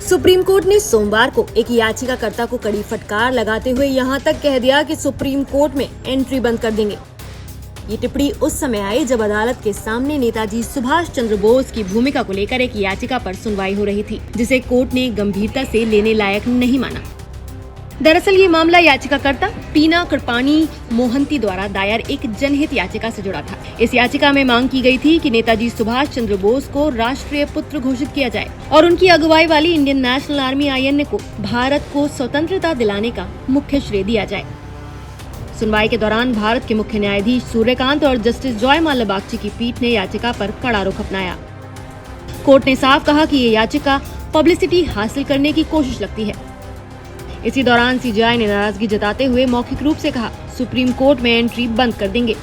Supreme court ने सोमवार को एक याचिकाकर्ता को कड़ी फटकार लगाते हुए यहां तक कह दिया कि सुप्रीम कोर्ट में एंट्री बंद कर देंगे। ये टिप्पणी उस समय आई जब अदालत के सामने नेताजी सुभाष चंद्र बोस की भूमिका को लेकर एक याचिका पर सुनवाई हो रही थी, जिसे कोर्ट ने गंभीरता से लेने लायक नहीं माना। दरअसल ये मामला याचिकाकर्ता टीना कृपाणी मोहंती द्वारा दायर एक जनहित याचिका से जुड़ा था। इस याचिका में मांग की गई थी कि नेताजी सुभाष चंद्र बोस को राष्ट्रीय पुत्र घोषित किया जाए और उनकी अगुवाई वाली इंडियन नेशनल आर्मी INA को भारत को स्वतंत्रता दिलाने का मुख्य श्रेय दिया जाए। सुनवाई के दौरान भारत के मुख्य न्यायाधीश सूर्यकांत और जस्टिस जॉय माल्या बागची की पीठ ने याचिका पर कड़ा रुख अपनाया। कोर्ट ने साफ कहा कि ये याचिका पब्लिसिटी हासिल करने की कोशिश लगती है। इसी दौरान CJI ने नाराजगी जताते हुए मौखिक रूप से कहा, सुप्रीम कोर्ट में एंट्री बंद कर देंगे।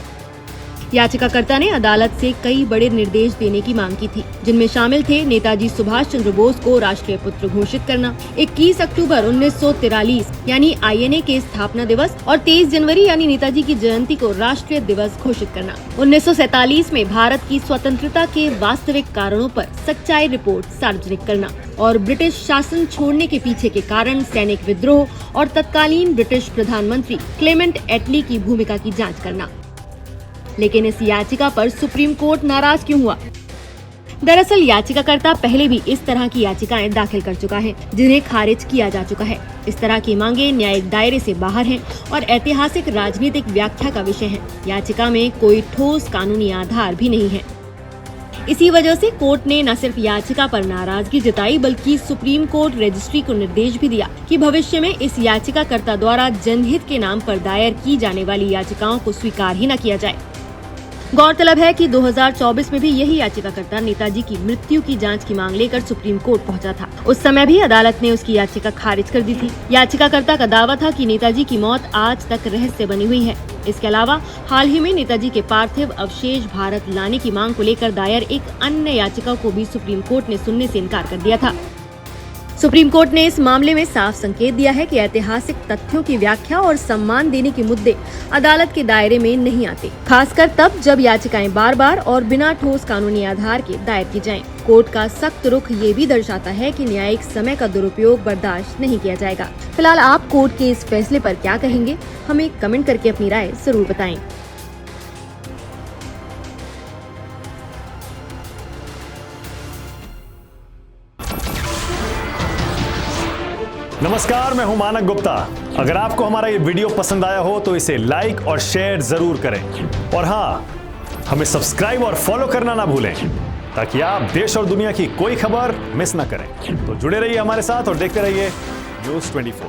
याचिकाकर्ता ने अदालत से कई बड़े निर्देश देने की मांग की थी, जिनमें शामिल थे नेताजी सुभाष चंद्र बोस को राष्ट्रीय पुत्र घोषित करना, 21 अक्टूबर 1943 यानी INA के स्थापना दिवस और 23 जनवरी यानी नेताजी की जयंती को राष्ट्रीय दिवस घोषित करना, 1947 में भारत की स्वतंत्रता के वास्तविक कारणों पर सच्चाई रिपोर्ट सार्वजनिक करना और ब्रिटिश शासन छोड़ने के पीछे के कारण, सैनिक विद्रोह और तत्कालीन ब्रिटिश प्रधानमंत्री क्लेमेंट एटली की भूमिका की जांच करना। लेकिन इस याचिका पर सुप्रीम कोर्ट नाराज क्यों हुआ? दरअसल याचिकाकर्ता पहले भी इस तरह की याचिकाएं दाखिल कर चुका है, जिन्हें खारिज किया जा चुका है। इस तरह की मांगे न्यायिक दायरे से बाहर हैं और ऐतिहासिक राजनीतिक व्याख्या का विषय हैं। याचिका में कोई ठोस कानूनी आधार भी नहीं है। इसी वजह से कोर्ट ने न सिर्फ याचिका पर नाराजगी जताई, बल्कि सुप्रीम कोर्ट रजिस्ट्री को निर्देश भी दिया कि भविष्य में इस याचिकाकर्ता द्वारा जनहित के नाम पर दायर की जाने वाली याचिकाओं को स्वीकार ही न किया जाए। गौरतलब है कि 2024 में भी यही याचिकाकर्ता नेताजी की मृत्यु की जांच की मांग लेकर सुप्रीम कोर्ट पहुंचा था। उस समय भी अदालत ने उसकी याचिका खारिज कर दी थी। याचिकाकर्ता का दावा था कि नेताजी की मौत आज तक रहस्य बनी हुई है। इसके अलावा हाल ही में नेताजी के पार्थिव अवशेष भारत लाने की मांग को लेकर दायर एक अन्य याचिका को भी सुप्रीम कोर्ट ने सुनने से इनकार कर दिया था। सुप्रीम कोर्ट ने इस मामले में साफ संकेत दिया है कि ऐतिहासिक तथ्यों की व्याख्या और सम्मान देने के मुद्दे अदालत के दायरे में नहीं आते, खासकर तब जब याचिकाएं बार-बार और बिना ठोस कानूनी आधार के दायर की जाएं। कोर्ट का सख्त रुख ये भी दर्शाता है कि न्यायिक समय का दुरुपयोग बर्दाश्त नहीं किया जाएगा। फिलहाल आप कोर्ट के इस फैसले पर क्या कहेंगे? हमें कमेंट करके अपनी राय जरूर बताएं। नमस्कार, मैं हूं मानक गुप्ता। अगर आपको हमारा ये वीडियो पसंद आया हो तो इसे लाइक और शेयर जरूर करें और हाँ, हमें सब्सक्राइब और फॉलो करना ना भूलें ताकि आप देश और दुनिया की कोई खबर मिस ना करें। तो जुड़े रहिए हमारे साथ और देखते रहिए न्यूज़ 24।